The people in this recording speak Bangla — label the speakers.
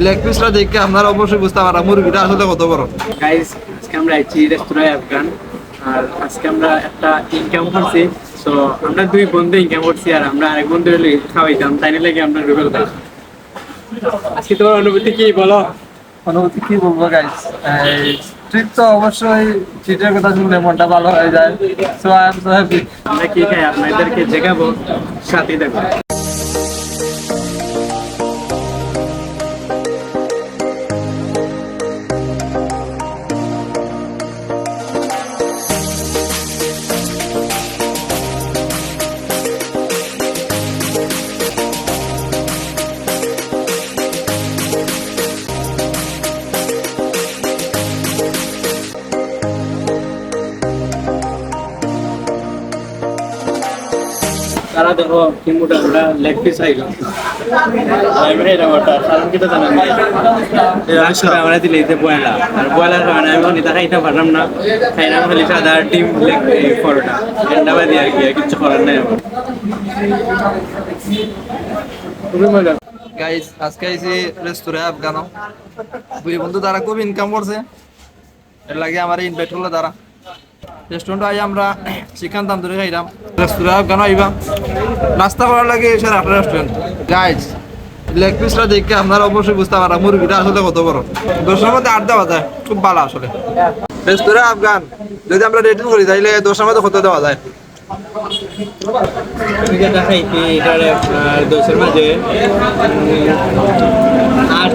Speaker 1: লেগ পিসটা দেখে আপনারা অবশ্যই বুঝতে পারবেন মুরগিটা আসলে কত বড়।
Speaker 2: গাইস আজকে আমরা আইছি রেস্তোরাঁ আফগান, আর আজকে আমরা একটা ইনকাম করছি। সো আমরা দুই বন্ধু ইনকাম করছি, আর আমরা আরেক বন্ধু খাওয়াইতাম, তাই লাগে আমরা রুবেল ভাই। আজকে তোমার অনুভূতি কি বলো?
Speaker 1: অনুভূতি কি বলবো গাইস, ট্রিপ তো অবশ্যই ট্রিটের কথা শুনলে মনটা ভালো হয়ে যায়। So I am so happy.
Speaker 2: আমরা কি খাই আপনাদেরকে দেখাবো, সাথে দেখো। তারা দেখো কি মোটা মোটা লেগ পিস আইলো। আমি এটা ওটা কারণ কি তো জানেন না, আমরা দিলে যে বয়লা, আর বয়লার কারণে আমি নিতে খাইতে পারলাম না। খাইলাম খালি সাদা ডিম লেগ পরোটা, ঠান্ডা বাদি আর কি, আর কিছু করার নাই আমার। খুবই মজা।
Speaker 1: গাইস আজকে আইছি রেস্তোরাঁ আফগানো, দুই বন্ধু তারা খুব ইনকাম করছে, এর লাগে আমার ইনভাইট করলো তারা। রেস্টুরেন্ট আই আমরা চিকেন তান্দুরি খাইলাম। রেস্তোরাঁ আফগানো আইবা নাস্তা করার লাগে সেরা একটা রেস্টুরেন্ট। গাইস লেগ পিসটা দেখে আপনারা অবশ্যই বুঝতে পারবেন মুরগিটা আসলে কত বড়। দশের মধ্যে 8 দেওয়া যায়, খুব ভালো আসলে। রেস্তোরাঁ আফগান যদি আমরা রেটিং করি তাইলে 10-এর মধ্যে কত দেওয়া যায়?
Speaker 2: আমি যেটা খাইছি এটার 10-এর মাঝে 8।